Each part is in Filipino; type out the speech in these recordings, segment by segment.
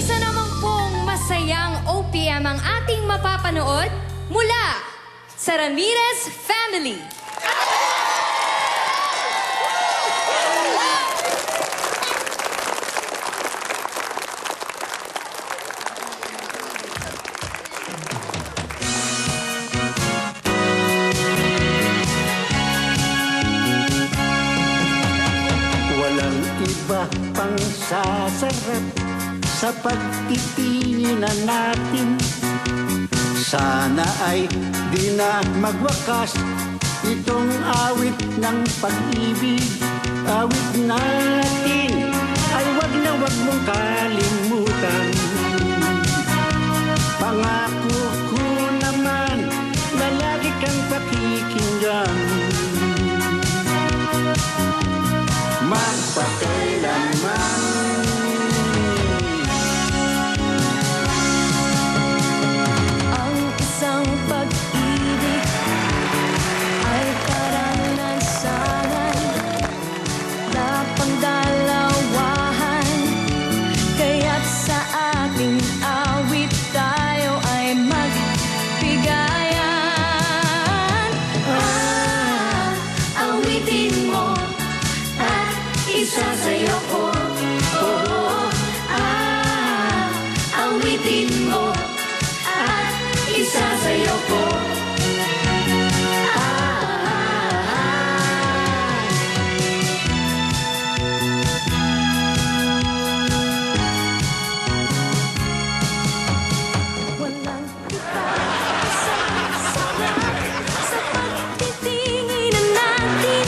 Isa naman pong masayang OPM ang ating mapapanood mula sa Ramirez Family. Walang iba pang sasarap sa pagtitinginan natin. Sana ay di na magwakas itong awit ng pag-ibig. Awit natin ay wag na wag mong kalimutan. Pangako ko naman na lagi kang pakikinggan. Magpakailanman. Ang isang pag-ibig ay karanasan na pangdalawahan. Kaya't sa ating awit tayo ay magbigayan. Awitin mo at isasayaw ko. Awitin mo at isasayaw ko. Walang sarap sa pagtitinginan natin.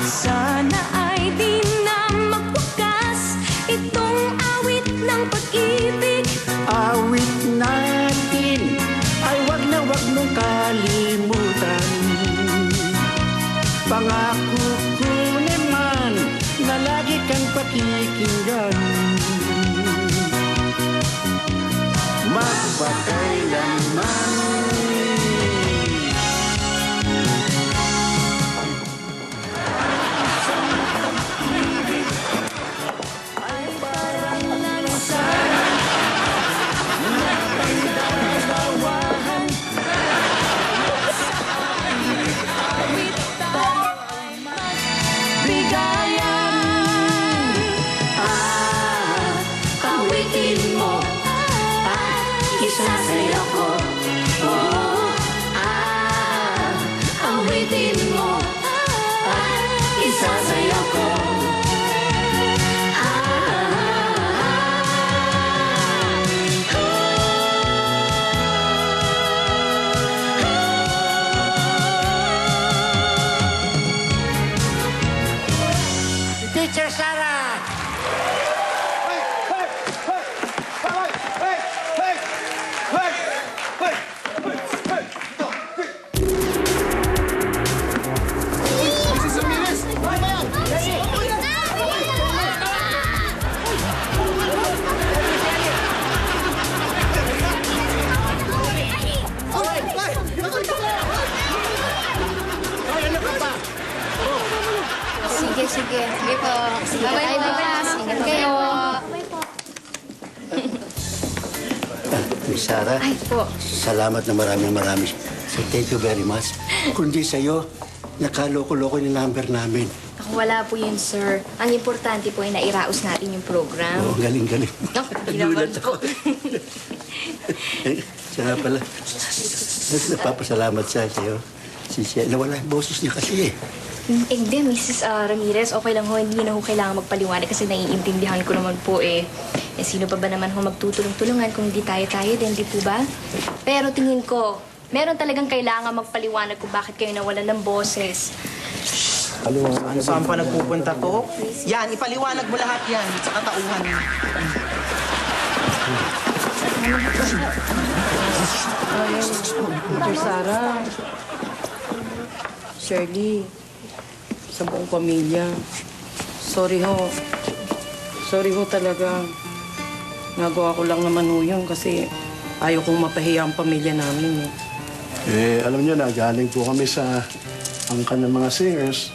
Sana ay di na magwakas itong awit ng pag-ibig. Awit natin ay wag na wag mong kalimutan. Pangako ko naman na lagi kang pakikinggan. Magpakailanman. Awitin mo at isasayaw ko. Awitin mo at isasayaw ko. Teacher Sarah! Sige po. Bye-bye po. Ingat kayo. Miss Sarah, Ay po. salamat na marami. So, thank you very much. Kundi sa'yo, nakaloko-loko yung number namin. Ako, wala po yun, sir. Ang importante po ay nairaos natin yung program. Oo, galing-galing. Naku, hindi naman Nagulat po. Siya nga pala. Napapasalamat sa'yo. Si Siya, nawala yung boses niya kasi eh. Hindi, Mrs. Ramirez, okay lang ho. Hindi na ho kailangan magpaliwanag kasi naiintindihan ko naman po eh. Sino pa ba naman ho magtutulong-tulungan kung hindi tayo din, di po ba? Pero tingin ko, meron talagang kailangan magpaliwanag kung bakit kayo nawalan ng boses. Saan pa nagpupunta to? Yan, ipaliwanag mo lahat yan sa katauhan. Teacher Sarah, Shirley, sa buong pamilya, sorry ho talaga. Nagawa ko lang naman ho yun kasi ayaw kong mapahiya ang pamilya namin. Alam niyo na, galing po kami sa angkan ng mga singers.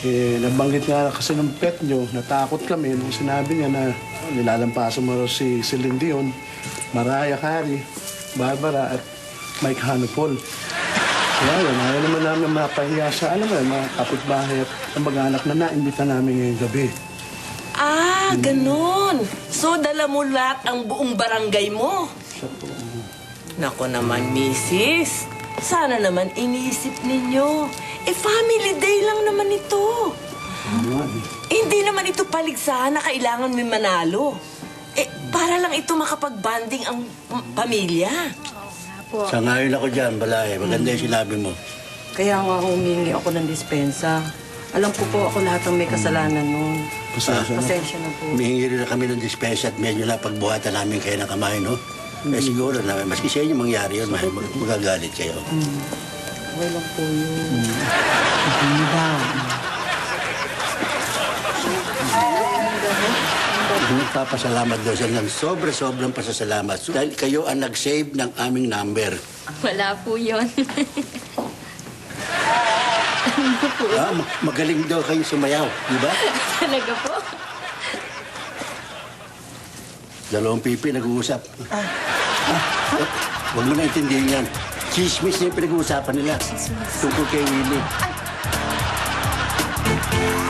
Nabanggit nga kasi ng pet nyo, natakot kami nung sinabi niya na nilalampasan mo raw si Celine Dion, Mariah Carey, Barbara at Mike Hanupol. Kaya yun, ayaw naman namin mapahiya sa, alam mo, mga kapitbahay at ang mag-anak na naimbita namin ngayong gabi. Ah, ganun. So, dala mo lahat ang buong barangay mo. Nako naman, misis. Sana naman iniisip ninyo. Family day lang naman ito. Hindi naman ito paligsahan na kailangan may manalo. Para lang ito makapag-banding ang pamilya. Sangayon ako dyan, Balay. Maganda yung sinabi mo. Kaya nga humingi ako ng dispensa. Alam ko po ako lahat ang may kasalanan nun. Pasensya na po. Humihingi rin na kami ng dispensa at medyo na pagbuhatan namin kayo ng kamay, no? Siguro na, maski sa inyo mangyari yun, magagalit kayo. Okay lang po yun. Nagpapasalamat daw siya ng sobrang pasasalamat. Dahil kayo ang nag-save ng aming number. Wala po yun. Magaling daw kayo sumayaw, di ba? Talaga po? Dalawang pipi nag-uusap. Huwag mo na intindihin yan. Chismis na yung pinag-uusapan nila. Tungkol kay Willie.